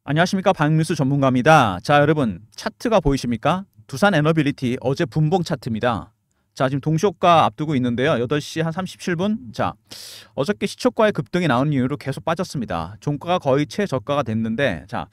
안녕하십니까, 방뉴스 전문가입니다. 자, 여러분 차트가 보이십니까? 두산 에너빌리티 어제 분봉 차트입니다. 자, 지금 동시효과 앞두고 있는데요. 8시 한 37분. 자, 어저께 시초가의 급등이 나온 이후로 계속 빠졌습니다. 종가가 거의 최저가가 됐는데, 자,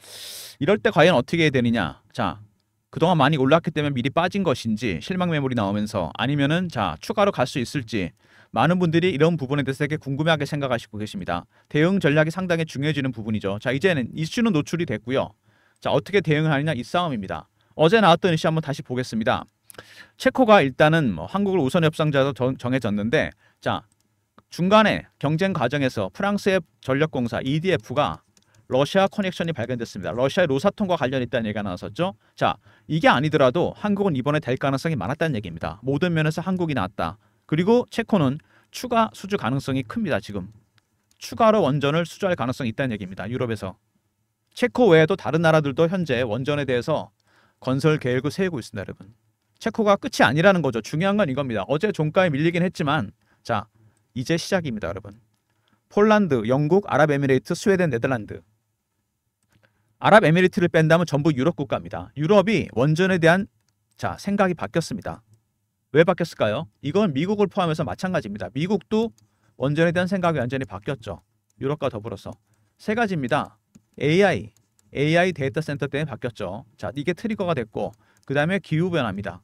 이럴 때 과연 어떻게 해야 되느냐? 자, 그동안 많이 올랐기 때문에 미리 빠진 것인지, 실망 매물이 나오면서, 아니면은 자, 추가로 갈 수 있을지, 많은 분들이 이런 부분에 대해서 되게 궁금해하게 생각하시고 계십니다. 대응 전략이 상당히 중요해지는 부분이죠. 자, 이제는 이슈는 노출이 됐고요. 자, 어떻게 대응을 하느냐, 이 싸움입니다. 어제 나왔던 이슈 한번 다시 보겠습니다. 체코가 일단은 뭐 한국을 우선 협상자로 정해졌는데, 자, 중간에 경쟁 과정에서 프랑스의 전력공사 EDF가 러시아 커넥션이 발견됐습니다. 러시아의 로사톰과 관련이 있다는 얘기가 나왔었죠. 자, 이게 아니더라도 한국은 이번에 될 가능성이 많았다는 얘기입니다. 모든 면에서 한국이 나왔다. 그리고 체코는 추가 수주 가능성이 큽니다. 지금 추가로 원전을 수주할 가능성이 있다는 얘기입니다. 유럽에서. 체코 외에도 다른 나라들도 현재 원전에 대해서 건설 계획을 세우고 있습니다. 여러분, 체코가 끝이 아니라는 거죠. 중요한 건 이겁니다. 어제 종가에 밀리긴 했지만, 자, 이제 시작입니다. 여러분, 폴란드, 영국, 아랍에미레이트, 스웨덴, 네덜란드, 아랍에미리트를 뺀다면 전부 유럽 국가입니다. 유럽이 원전에 대한 생각이 바뀌었습니다. 왜 바뀌었을까요? 이건 미국을 포함해서 마찬가지입니다. 미국도 원전에 대한 생각이 완전히 바뀌었죠. 유럽과 더불어서. 세 가지입니다. AI 데이터 센터 때문에 바뀌었죠. 자, 이게 트리거가 됐고, 그 다음에 기후변화입니다.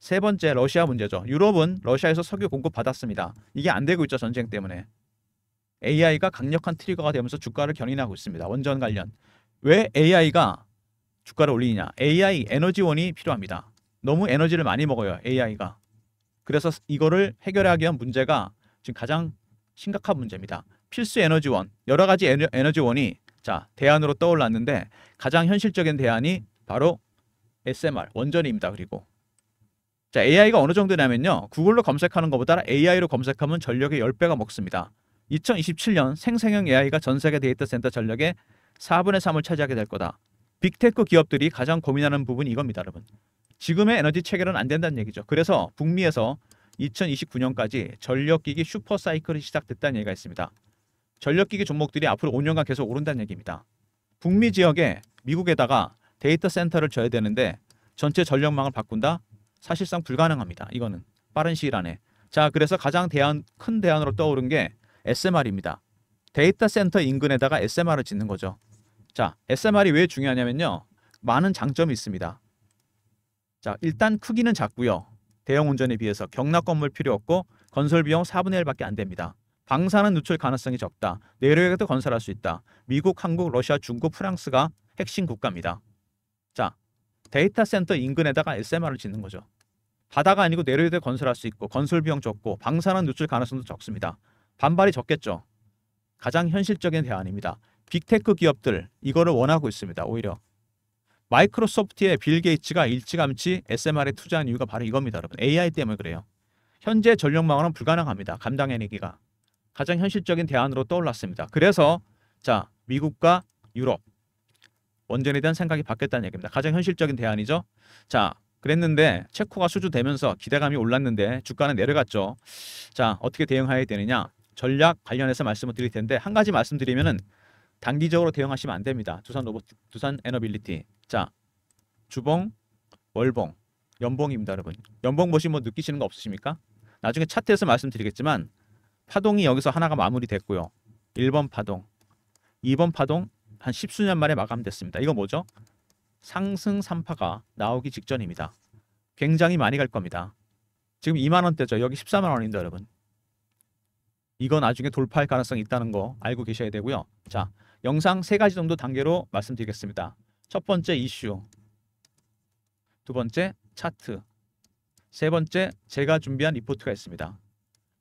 세 번째, 러시아 문제죠. 유럽은 러시아에서 석유 공급 받았습니다. 이게 안 되고 있죠. 전쟁 때문에. AI가 강력한 트리거가 되면서 주가를 견인하고 있습니다. 원전 관련. 왜 AI가 주가를 올리느냐? AI 에너지원이 필요합니다. 너무 에너지를 많이 먹어요, AI가. 그래서 이거를 해결하기 위한 문제가 지금 가장 심각한 문제입니다. 필수 에너지원, 여러 가지 에너지원이 대안으로 떠올랐는데, 가장 현실적인 대안이 바로 SMR, 원전입니다. 그리고 AI가 어느 정도냐면요, 구글로 검색하는 것보다 AI로 검색하면 전력의 10배가 먹습니다. 2027년 생성형 AI가 전 세계 데이터 센터 전력의 4분의 3을 차지하게 될 거다. 빅테크 기업들이 가장 고민하는 부분이 이겁니다. 여러분, 지금의 에너지 체결은 안 된다는 얘기죠. 그래서 북미에서 2029년까지 전력기기 슈퍼사이클이 시작됐다는 얘기가 있습니다. 전력기기 종목들이 앞으로 5년간 계속 오른다는 얘기입니다. 북미 지역에 미국에다가 데이터 센터를 져야 되는데 전체 전력망을 바꾼다? 사실상 불가능합니다. 이거는 빠른 시일 안에. 자, 그래서 가장 큰 대안으로 떠오른 게 SMR입니다. 데이터 센터 인근에다가 SMR을 짓는 거죠. 자, SMR이 왜 중요하냐면요, 많은 장점이 있습니다. 자, 일단 크기는 작고요. 대형 원전에 비해서 경락 건물 필요 없고, 건설 비용 4분의 1밖에 안 됩니다. 방사능 누출 가능성이 적다. 내륙에도 건설할 수 있다. 미국, 한국, 러시아, 중국, 프랑스가 핵심 국가입니다. 자, 데이터 센터 인근에다가 SMR을 짓는 거죠. 바다가 아니고 내륙에도 건설할 수 있고, 건설 비용 적고, 방사능 누출 가능성도 적습니다. 반발이 적겠죠. 가장 현실적인 대안입니다. 빅테크 기업들 이거를 원하고 있습니다. 오히려 마이크로소프트의 빌 게이츠가 일찌감치 SMR에 투자한 이유가 바로 이겁니다. 여러분, AI 때문에 그래요. 현재 전력망으로는 불가능합니다. 감당해내기가. 가장 현실적인 대안으로 떠올랐습니다. 그래서 미국과 유럽 원전에 대한 생각이 바뀌었다는 얘기입니다. 가장 현실적인 대안이죠. 자, 그랬는데 체코가 수주되면서 기대감이 올랐는데 주가는 내려갔죠. 자, 어떻게 대응해야 되느냐? 전략 관련해서 말씀을 드릴 텐데, 한 가지 말씀드리면은 단기적으로 대응하시면 안 됩니다. 두산 에너빌리티. 자, 주봉, 월봉, 연봉입니다, 여러분. 연봉 보시면 뭐 느끼시는 거 없으십니까? 나중에 차트에서 말씀드리겠지만, 파동이 여기서 하나가 마무리됐고요. 1번 파동, 2번 파동 한 10수년 만에 마감됐습니다. 이거 뭐죠? 상승 3파가 나오기 직전입니다. 굉장히 많이 갈 겁니다. 지금 2만 원대죠. 여기 14만 원인데 여러분, 이거 나중에 돌파할 가능성이 있다는 거 알고 계셔야 되고요. 자, 영상 3가지 정도 단계로 말씀드리겠습니다. 첫 번째 이슈, 두 번째 차트, 세 번째 제가 준비한 리포트가 있습니다.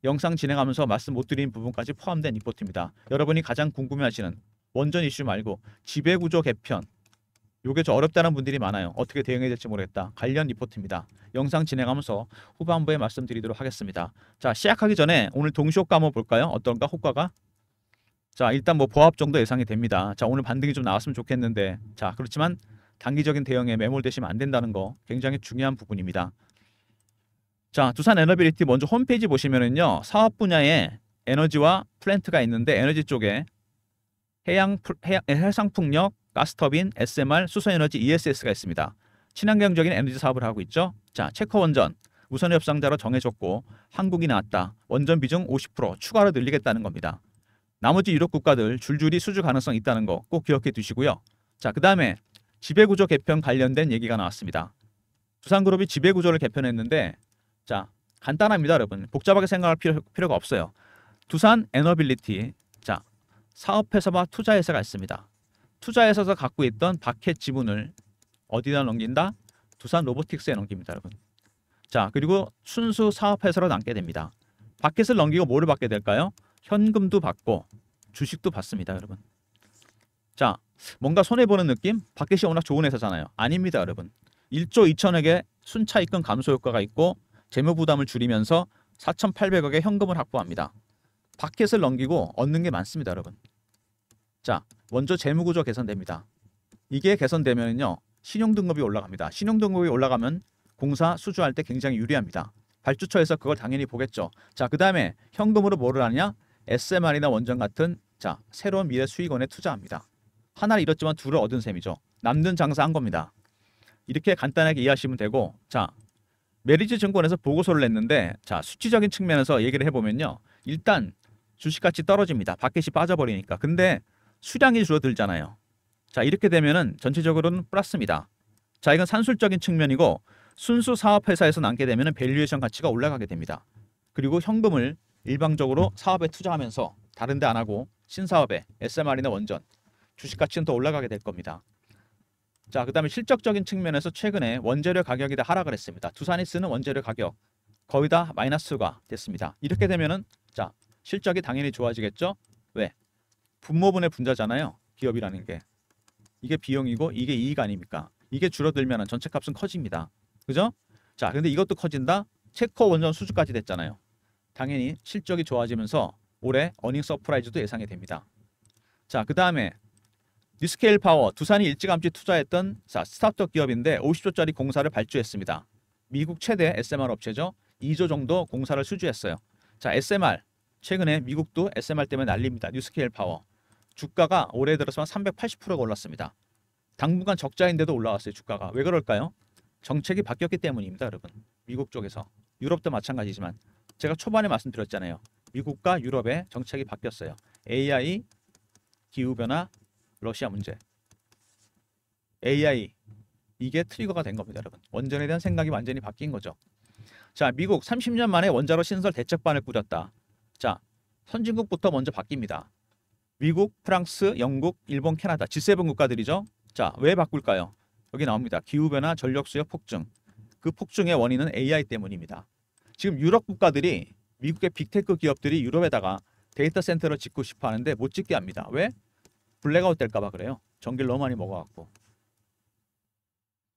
영상 진행하면서 말씀 못 드린 부분까지 포함된 리포트입니다. 여러분이 가장 궁금해하시는 원전 이슈 말고 지배구조 개편, 요게 좀 어렵다는 분들이 많아요. 어떻게 대응해야 될지 모르겠다. 관련 리포트입니다. 영상 진행하면서 후반부에 말씀드리도록 하겠습니다. 자, 시작하기 전에 오늘 동시효과 한번 볼까요? 어떤가, 효과가? 자, 일단 뭐 보합 정도 예상이 됩니다. 자, 오늘 반등이 좀 나왔으면 좋겠는데, 자, 그렇지만 단기적인 대응에 매몰되시면 안 된다는 거 굉장히 중요한 부분입니다. 자, 두산 에너빌리티 먼저 홈페이지 보시면은요, 사업 분야에 에너지와 플랜트가 있는데, 에너지 쪽에 해상풍력, 가스터빈, SMR, 수소에너지, ESS가 있습니다. 친환경적인 에너지 사업을 하고 있죠. 자, 체코 원전 우선 협상자로 정해졌고 한국이 나왔다. 원전 비중 50% 추가로 늘리겠다는 겁니다. 나머지 유럽 국가들 줄줄이 수주 가능성 있다는 거 꼭 기억해 두시고요. 자, 그다음에 지배구조 개편 관련된 얘기가 나왔습니다. 두산그룹이 지배구조를 개편했는데 자, 간단합니다, 여러분. 복잡하게 생각할 필요가 없어요. 두산 에너빌리티, 자, 사업회사와 투자회사가 있습니다. 투자회사에서 갖고 있던 바켓 지분을 어디다 넘긴다? 두산 로보틱스에 넘깁니다, 여러분. 자, 그리고 순수 사업회사로 남게 됩니다. 바켓을 넘기고 뭐를 받게 될까요? 현금도 받고 주식도 받습니다, 여러분. 자, 뭔가 손해보는 느낌? 바켓이 워낙 좋은 회사잖아요. 아닙니다, 여러분. 1조 2천억의 순차익금 감소 효과가 있고 재무부담을 줄이면서 4,800억의 현금을 확보합니다. 바켓을 넘기고 얻는 게 많습니다, 여러분. 자, 먼저 재무구조 개선됩니다. 이게 개선되면요, 신용등급이 올라갑니다. 신용등급이 올라가면 공사 수주할 때 굉장히 유리합니다. 발주처에서 그걸 당연히 보겠죠. 자, 그 다음에 현금으로 뭐를 하냐? SMR이나 원전 같은 자, 새로운 미래 수익원에 투자합니다. 하나를 잃었지만 둘을 얻은 셈이죠. 남는 장사한 겁니다. 이렇게 간단하게 이해하시면 되고, 자, 메리츠 증권에서 보고서를 냈는데, 자, 수치적인 측면에서 얘기를 해보면요, 일단 주식가치 떨어집니다. 바켓이 빠져버리니까. 근데 수량이 줄어들잖아요. 자, 이렇게 되면은 전체적으로는 플러스입니다. 자, 이건 산술적인 측면이고, 순수 사업회사에서 남게 되면은 밸류에이션 가치가 올라가게 됩니다. 그리고 현금을 일방적으로 사업에 투자하면서 다른 데 안 하고 신사업에 SMR이나 원전, 주식가치는 더 올라가게 될 겁니다. 자, 그 다음에 실적적인 측면에서 최근에 원재료 가격이 다 하락을 했습니다. 두산이 쓰는 원재료 가격 거의 다 마이너스가 됐습니다. 이렇게 되면은 자, 실적이 당연히 좋아지겠죠? 왜? 분모분의 분자잖아요. 기업이라는 게. 이게 비용이고 이게 이익 아닙니까? 이게 줄어들면 전체 값은 커집니다. 그죠? 자, 근데 이것도 커진다? 체코 원전 수주까지 됐잖아요. 당연히 실적이 좋아지면서 올해 어닝 서프라이즈도 예상이 됩니다. 자, 그 다음에 뉴스케일 파워, 두산이 일찌감치 투자했던 스타트업 기업인데 50조짜리 공사를 발주했습니다. 미국 최대 SMR 업체죠. 2조 정도 공사를 수주했어요. 자, SMR, 최근에 미국도 SMR 때문에 난립니다. 뉴스케일 파워. 주가가 올해 들어서만 380%가 올랐습니다. 당분간 적자인데도 올라왔어요, 주가가. 왜 그럴까요? 정책이 바뀌었기 때문입니다, 여러분. 미국 쪽에서. 유럽도 마찬가지지만 제가 초반에 말씀드렸잖아요. 미국과 유럽의 정책이 바뀌었어요. AI, 기후변화, 러시아 문제. AI, 이게 트리거가 된 겁니다, 여러분. 원전에 대한 생각이 완전히 바뀐 거죠. 자, 미국 30년 만에 원자로 신설 대책반을 꾸렸다. 자, 선진국부터 먼저 바뀝니다. 미국, 프랑스, 영국, 일본, 캐나다 G7 국가들이죠. 자, 왜 바꿀까요? 여기 나옵니다. 기후변화, 전력수요 폭증. 그 폭증의 원인은 AI 때문입니다. 지금 유럽 국가들이 미국의 빅테크 기업들이 유럽에다가 데이터 센터를 짓고 싶어 하는데 못 짓게 합니다. 왜? 블랙아웃 될까 봐 그래요. 전기를 너무 많이 먹어갖고.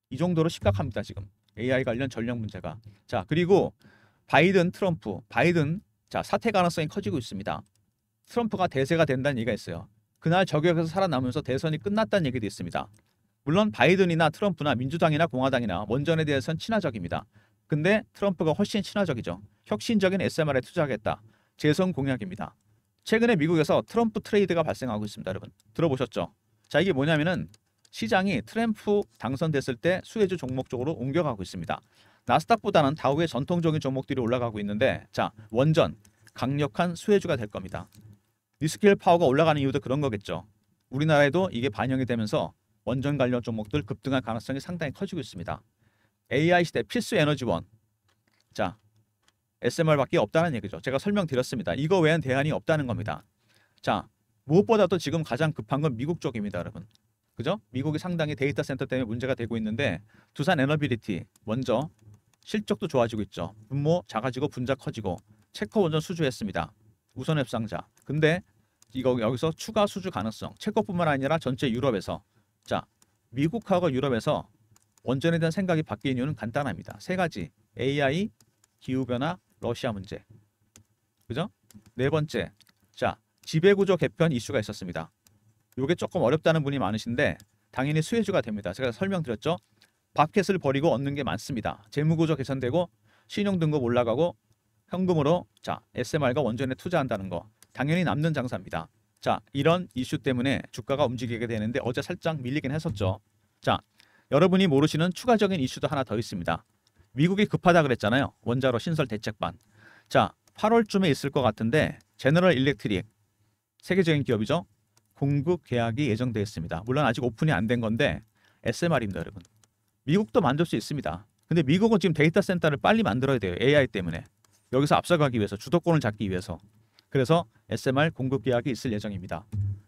이 정도로 심각합니다, 지금. AI 관련 전력 문제가. 자, 그리고 바이든, 트럼프. 바이든, 자, 사퇴 가능성이 커지고 있습니다. 트럼프가 대세가 된다는 얘기가 있어요. 그날 저격에서 살아남으면서 대선이 끝났다는 얘기도 있습니다. 물론 바이든이나 트럼프나 민주당이나 공화당이나 원전에 대해서는 친화적입니다. 근데 트럼프가 훨씬 친화적이죠. 혁신적인 SMR에 투자하겠다. 재선 공약입니다. 최근에 미국에서 트럼프 트레이드가 발생하고 있습니다, 여러분. 들어보셨죠? 자, 이게 뭐냐면은 시장이 트럼프 당선됐을 때 수혜주 종목 쪽으로 옮겨가고 있습니다. 나스닥보다는 다우의 전통적인 종목들이 올라가고 있는데, 자, 원전 강력한 수혜주가 될 겁니다. 뉴스케일 파워가 올라가는 이유도 그런 거겠죠. 우리나라에도 이게 반영이 되면서 원전 관련 종목들 급등할 가능성이 상당히 커지고 있습니다. AI 시대 필수 에너지원. 자, SMR밖에 없다는 얘기죠. 제가 설명드렸습니다. 이거 외엔 대안이 없다는 겁니다. 자, 무엇보다도 지금 가장 급한 건 미국 쪽입니다, 여러분. 그죠? 미국이 상당히 데이터 센터 때문에 문제가 되고 있는데 두산 에너빌리티 먼저 실적도 좋아지고 있죠. 분모 작아지고 분자 커지고 체코 원전 수주했습니다. 우선 협상자. 근데 이거 여기서 추가 수주 가능성. 체코뿐만 아니라 전체 유럽에서. 자, 미국하고 유럽에서 원전에 대한 생각이 바뀐 이유는 간단합니다. 세 가지. AI, 기후변화, 러시아 문제. 그죠? 네 번째. 자, 지배구조 개편 이슈가 있었습니다. 이게 조금 어렵다는 분이 많으신데 당연히 수혜주가 됩니다. 제가 설명드렸죠. 바켓을 버리고 얻는 게 많습니다. 재무구조 개선되고 신용등급 올라가고 현금으로 자 SMR과 원전에 투자한다는 거 당연히 남는 장사입니다. 자, 이런 이슈 때문에 주가가 움직이게 되는데 어제 살짝 밀리긴 했었죠. 자, 여러분이 모르시는 추가적인 이슈도 하나 더 있습니다. 미국이 급하다 그랬잖아요. 원자로 신설 대책반. 자, 8월쯤에 있을 것 같은데 제너럴 일렉트릭, 세계적인 기업이죠. 공급 계약이 예정되어 있습니다. 물론 아직 오픈이 안 된 건데 SMR입니다, 여러분. 미국도 만들 수 있습니다. 근데 미국은 지금 데이터 센터를 빨리 만들어야 돼요. AI 때문에. 여기서 앞서가기 위해서, 주도권을 잡기 위해서. 그래서 SMR 공급 계약이 있을 예정입니다.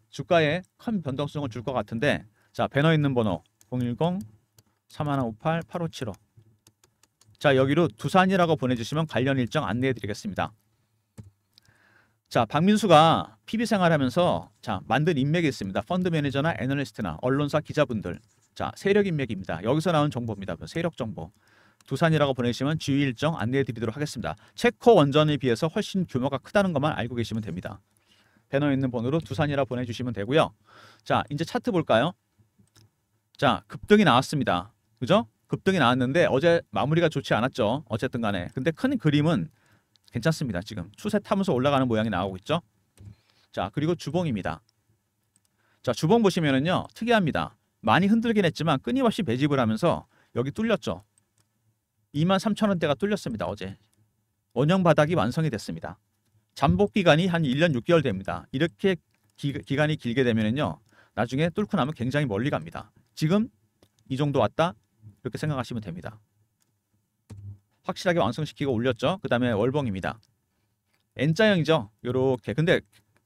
주가에 큰 변동성을 줄 것 같은데, 자, 배너 있는 번호 010-3158-8575. 자, 여기로 두산이라고 보내주시면 관련 일정 안내해 드리겠습니다. 자, 박민수가 PB 생활하면서 자, 만든 인맥이 있습니다. 펀드 매니저나 애널리스트나 언론사 기자분들. 자, 세력 인맥입니다. 여기서 나온 정보입니다. 세력 정보. 두산이라고 보내시면 주요 일정 안내해 드리도록 하겠습니다. 체코 원전에 비해서 훨씬 규모가 크다는 것만 알고 계시면 됩니다. 배너 있는 번호로 두산이라 보내주시면 되고요. 자, 이제 차트 볼까요? 자, 급등이 나왔습니다. 그죠? 급등이 나왔는데 어제 마무리가 좋지 않았죠. 어쨌든 간에. 근데 큰 그림은 괜찮습니다. 지금 추세 타면서 올라가는 모양이 나오고 있죠. 자, 그리고 주봉입니다. 자, 주봉 보시면은요, 특이합니다. 많이 흔들긴 했지만 끊임없이 매집을 하면서 여기 뚫렸죠. 23,000원대가 뚫렸습니다. 어제. 원형 바닥이 완성이 됐습니다. 잠복 기간이 한 1년 6개월 됩니다. 이렇게 기간이 길게 되면은요, 나중에 뚫고 나면 굉장히 멀리 갑니다. 지금 이 정도 왔다 이렇게 생각하시면 됩니다. 확실하게 완성시키고 올렸죠. 그 다음에 월봉입니다. N자형이죠. 요렇게. 근데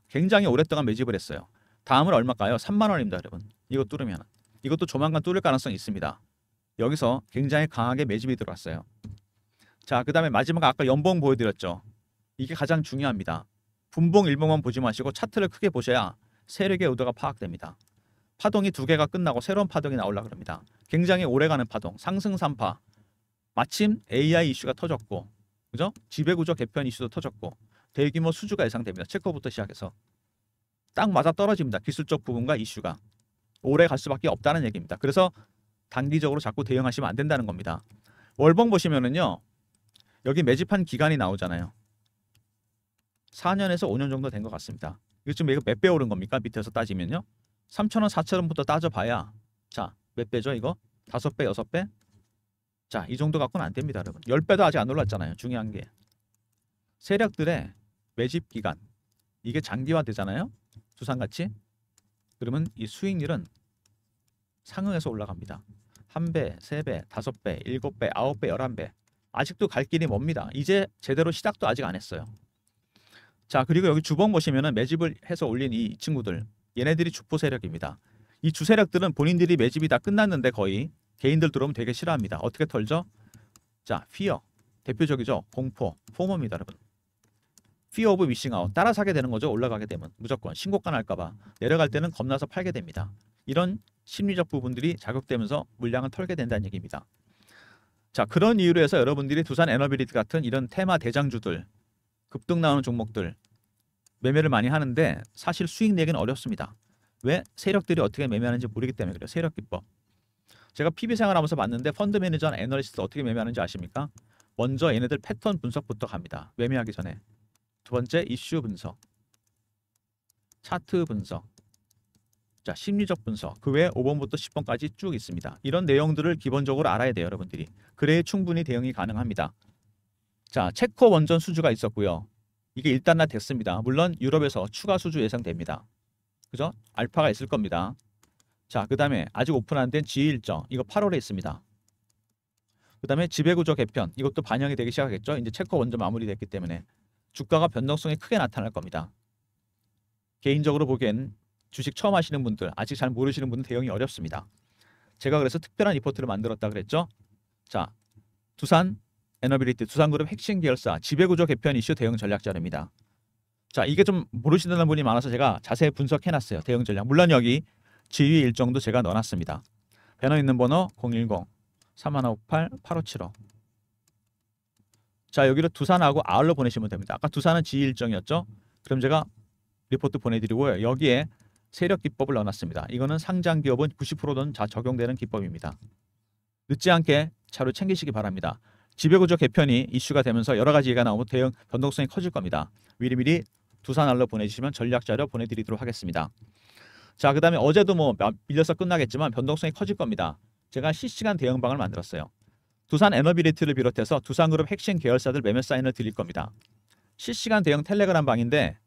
굉장히 오랫동안 매집을 했어요. 다음은 얼마일까요? 3만원입니다, 여러분. 이거 뚫으면. 이것도 조만간 뚫을 가능성이 있습니다. 여기서 굉장히 강하게 매집이 들어왔어요. 자, 그 다음에 마지막 아까 연봉 보여드렸죠. 이게 가장 중요합니다. 분봉, 일봉만 보지 마시고 차트를 크게 보셔야 세력의 의도가 파악됩니다. 파동이 두 개가 끝나고 새로운 파동이 나오려고 합니다. 굉장히 오래가는 파동, 상승 3파. 마침 AI 이슈가 터졌고, 그죠? 지배구조 개편 이슈도 터졌고, 대규모 수주가 예상됩니다. 체코부터 시작해서 딱 맞아 떨어집니다. 기술적 부분과 이슈가 오래 갈 수밖에 없다는 얘기입니다. 그래서 단기적으로 자꾸 대응하시면 안 된다는 겁니다. 월봉 보시면은요, 여기 매집한 기간이 나오잖아요. 4년에서 5년 정도 된 것 같습니다. 이거 지금 몇 배 오른 겁니까? 밑에서 따지면요. 3,000원, 4,000원부터 따져봐야 자, 몇 배죠 이거? 5배, 6배? 자, 이 정도 갖고는 안 됩니다, 여러분. 10배도 아직 안 올랐잖아요. 중요한 게. 세력들의 매집 기간. 이게 장기화되잖아요. 두산같이. 그러면 이 수익률은 상응해서 올라갑니다. 1배, 3배, 5배, 7배, 9배, 11배. 아직도 갈 길이 멉니다. 이제 제대로 시작도 아직 안 했어요. 자, 그리고 여기 주봉 보시면은 매집을 해서 올린 이 친구들. 얘네들이 주포 세력입니다. 이 주세력들은 본인들이 매집이 다 끝났는데 거의 개인들 들어오면 되게 싫어합니다. 어떻게 털죠? 자, 피어. 대표적이죠. 공포, 포모입니다, 여러분. 피어 오브 미싱 아웃. 따라 사게 되는 거죠. 올라가게 되면. 무조건 신고가 날까봐. 내려갈 때는 겁나서 팔게 됩니다. 이런 심리적 부분들이 자극되면서 물량을 털게 된다는 얘기입니다. 자, 그런 이유로 해서 여러분들이 두산 에너빌리티 같은 이런 테마 대장주들, 급등 나오는 종목들 매매를 많이 하는데 사실 수익 내기는 어렵습니다. 왜? 세력들이 어떻게 매매하는지 모르기 때문에 그래요. 세력 기법. 제가 PB 생활하면서 봤는데 펀드 매니저나 애널리스트 어떻게 매매하는지 아십니까? 먼저 얘네들 패턴 분석부터 갑니다. 매매하기 전에. 두 번째 이슈 분석, 차트 분석, 자, 심리적 분석. 그 외에 5번부터 10번까지 쭉 있습니다. 이런 내용들을 기본적으로 알아야 돼요, 여러분들이. 그래야 충분히 대응이 가능합니다. 자, 체코 원전 수주가 있었고요. 이게 일단락 됐습니다. 물론 유럽에서 추가 수주 예상됩니다. 그죠? 알파가 있을 겁니다. 자, 그 다음에 아직 오픈 안 된 지휘 일정. 이거 8월에 있습니다. 그 다음에 지배구조 개편. 이것도 반영이 되기 시작하겠죠. 이제 체코 원전 마무리됐기 때문에 주가가 변동성이 크게 나타날 겁니다. 개인적으로 보기엔 주식 처음 하시는 분들, 아직 잘 모르시는 분은 대응이 어렵습니다. 제가 그래서 특별한 리포트를 만들었다 그랬죠. 자, 두산 에너빌리티, 두산그룹 핵심 계열사 지배구조 개편 이슈 대응 전략 자료입니다. 자, 이게 좀 모르시는 분이 많아서 제가 자세히 분석해놨어요. 대응 전략. 물론 여기 지휘 일정도 제가 넣어놨습니다. 배너 있는 번호 010-3158-8575. 자, 여기로 두산하고 아울러 보내시면 됩니다. 아까 두산은 지휘 일정이었죠. 그럼 제가 리포트 보내드리고요. 여기에 세력 기법을 넣어놨습니다. 이거는 상장 기업은 90%는 다 적용되는 기법입니다. 늦지 않게 자료 챙기시기 바랍니다. 지배구조 개편이 이슈가 되면서 여러 가지 얘기가 나오면 대응 변동성이 커질 겁니다. 미리미리 두산 알러 보내주시면 전략 자료 보내드리도록 하겠습니다. 자, 그 다음에 어제도 뭐 밀려서 끝나겠지만 변동성이 커질 겁니다. 제가 실시간 대응방을 만들었어요. 두산 에너빌리티를 비롯해서 두산그룹 핵심 계열사들 매매 사인을 드릴 겁니다. 실시간 대응 텔레그램 방인데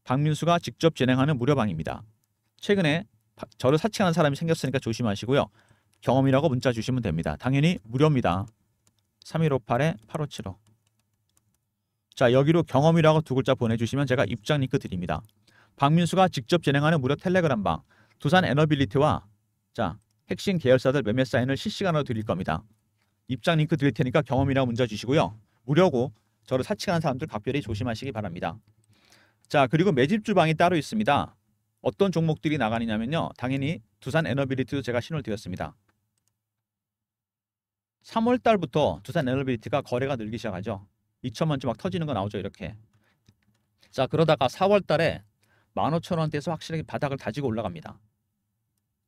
박민수가 직접 진행하는 무료방입니다. 최근에 저를 사칭하는 사람이 생겼으니까 조심하시고요. 경험이라고 문자 주시면 됩니다. 당연히 무료입니다. 3158-8575. 자, 여기로 경험이라고 두 글자 보내주시면 제가 입장 링크 드립니다. 박민수가 직접 진행하는 무료 텔레그램 방 두산 에너빌리티와 자 핵심 계열사들 매매 사인을 실시간으로 드릴 겁니다. 입장 링크 드릴 테니까 경험이라고 문자 주시고요. 무료고 저를 사칭하는 사람들 각별히 조심하시기 바랍니다. 자, 그리고 매집주 방이 따로 있습니다. 어떤 종목들이 나가느냐면요. 당연히 두산 에너빌리티도 제가 신호를 드렸습니다. 3월 달부터 두산 에너빌리티가 거래가 늘기 시작하죠. 2천만 주 막 터지는 거 나오죠. 이렇게. 자, 그러다가 4월 달에 15,000원대에서 확실하게 바닥을 다지고 올라갑니다.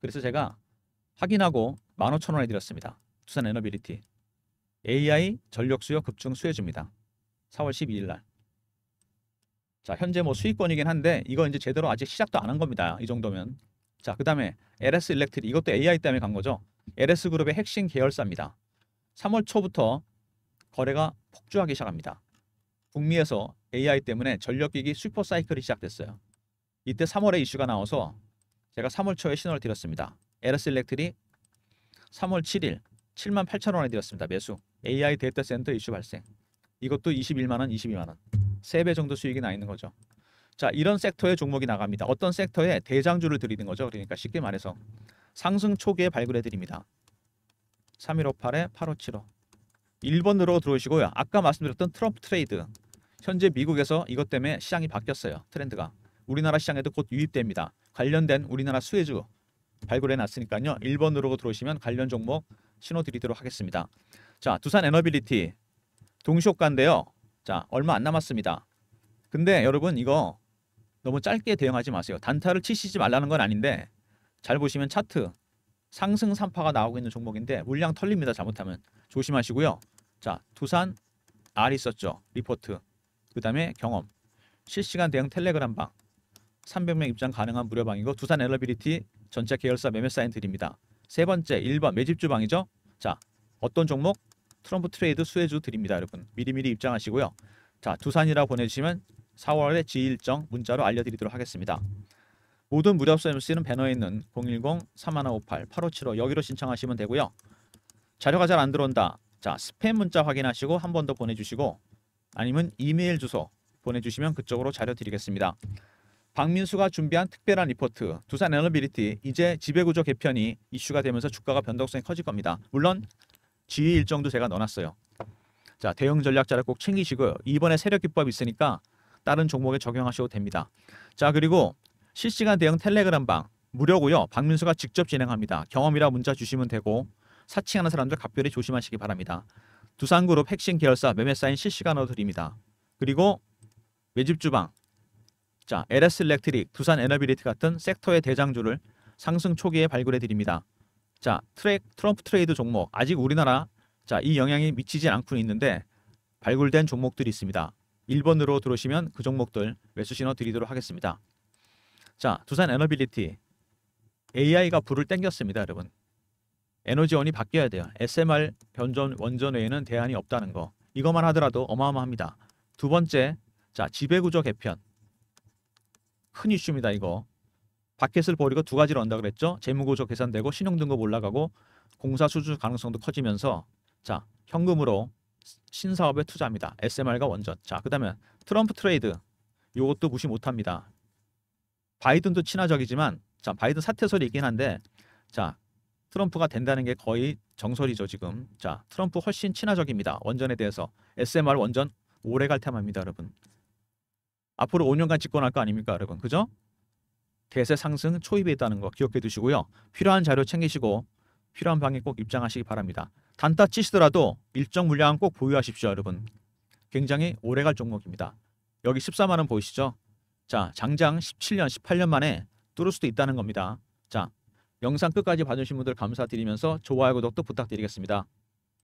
그래서 제가 확인하고 15,000원에 드렸습니다. 두산 에너빌리티. AI 전력 수요 급증 수혜주입니다. 4월 12일 날. 자, 현재 뭐 수익권이긴 한데 이거 이제 제대로 아직 시작도 안 한 겁니다. 이 정도면. 자, 그 다음에 LS 일렉트릭. 이것도 AI 때문에 간 거죠. LS 그룹의 핵심 계열사입니다. 3월 초부터 거래가 폭주하기 시작합니다. 북미에서 AI 때문에 전력기기 슈퍼사이클이 시작됐어요. 이때 3월에 이슈가 나와서 제가 3월 초에 신호를 드렸습니다. LS 일렉트릭 3월 7일 78,000원에 드렸습니다. 매수. AI 데이터 센터 이슈 발생. 이것도 21만원, 22만원. 3배 정도 수익이 나 있는 거죠. 자, 이런 섹터의 종목이 나갑니다. 어떤 섹터에 대장주를 드리는 거죠. 그러니까 쉽게 말해서 상승 초기에 발굴해 드립니다. 3158-8575. 1번으로 들어오시고요. 아까 말씀드렸던 트럼프 트레이드. 현재 미국에서 이것 때문에 시장이 바뀌었어요. 트렌드가. 우리나라 시장에도 곧 유입됩니다. 관련된 우리나라 수혜주 발굴해 놨으니까요. 1번으로 들어오시면 관련 종목 신호 드리도록 하겠습니다. 자, 두산 에너빌리티 동시효과인데요. 자, 얼마 안 남았습니다. 근데 여러분 이거 너무 짧게 대응하지 마세요. 단타를 치시지 말라는 건 아닌데 잘 보시면 차트 상승 3파가 나오고 있는 종목인데 물량 털립니다. 잘못하면 조심하시고요. 자, 두산 R 있었죠. 리포트. 그 다음에 경험. 실시간 대응 텔레그램 방. 300명 입장 가능한 무료방이고 두산 에너빌리티 전체 계열사 매매 사인 드립니다. 세 번째 1번 매집주 방이죠. 자, 어떤 종목? 트럼프 트레이드 수혜주 드립니다. 여러분 미리미리 입장하시고요. 자, 두산이라 보내주시면 4월에 지일정 문자로 알려드리도록 하겠습니다. 모든 무료 서비스는 배너에 있는 010-3158-8575 여기로 신청하시면 되고요. 자료가 잘 안 들어온다. 자, 스팸 문자 확인하시고 한 번 더 보내주시고 아니면 이메일 주소 보내주시면 그쪽으로 자료 드리겠습니다. 박민수가 준비한 특별한 리포트 두산 에너빌리티 이제 지배구조 개편이 이슈가 되면서 주가가 변동성이 커질 겁니다. 물론 지휘 일정도 제가 넣어놨어요. 자, 대응 전략자를 꼭 챙기시고요. 이번에 세력 기법이 있으니까 다른 종목에 적용하셔도 됩니다. 자, 그리고 실시간 대응 텔레그램 방 무료고요. 박민수가 직접 진행합니다. 경험이라 문자 주시면 되고 사칭하는 사람들 각별히 조심하시기 바랍니다. 두산그룹 핵심 계열사 매매 사인 실시간으로 드립니다. 그리고 매집주방 자, LS 일렉트릭, 두산 에너빌리티 같은 섹터의 대장주를 상승 초기에 발굴해 드립니다. 자, 트럼프 트레이드 종목 아직 우리나라 자, 이 영향이 미치진 않고 있는데 발굴된 종목들이 있습니다. 1번으로 들어오시면 그 종목들 매수 신호 드리도록 하겠습니다. 자, 두산 에너빌리티 AI가 불을 땡겼습니다. 여러분 에너지원이 바뀌어야 돼요. SMR 변전 원전 외에는 대안이 없다는 거 이것만 하더라도 어마어마합니다. 두 번째 자, 지배구조 개편 큰 이슈입니다. 이거 바켓을 버리고 두 가지를 한다 그랬죠. 재무구조 개선되고 신용등급 올라가고 공사 수주 가능성도 커지면서 자, 현금으로 신사업에 투자합니다. SMR과 원전. 자, 그 다음에 트럼프 트레이드 이것도 무시 못합니다. 바이든도 친화적이지만 자, 바이든 사퇴설이 있긴 한데 자, 트럼프가 된다는 게 거의 정설이죠. 지금. 자, 트럼프 훨씬 친화적입니다. 원전에 대해서. SMR 원전 오래 갈 테마입니다. 여러분. 앞으로 5년간 집권할 거 아닙니까? 여러분. 그죠? 대세 상승 초입에 있다는 거 기억해 두시고요. 필요한 자료 챙기시고 필요한 방에 꼭 입장하시기 바랍니다. 단타 치시더라도 일정 물량은 꼭 보유하십시오. 여러분. 굉장히 오래갈 종목입니다. 여기 14만 원 보이시죠? 자, 장장 17년, 18년 만에 뚫을 수도 있다는 겁니다. 자, 영상 끝까지 봐주신 분들 감사드리면서 좋아요, 구독도 부탁드리겠습니다.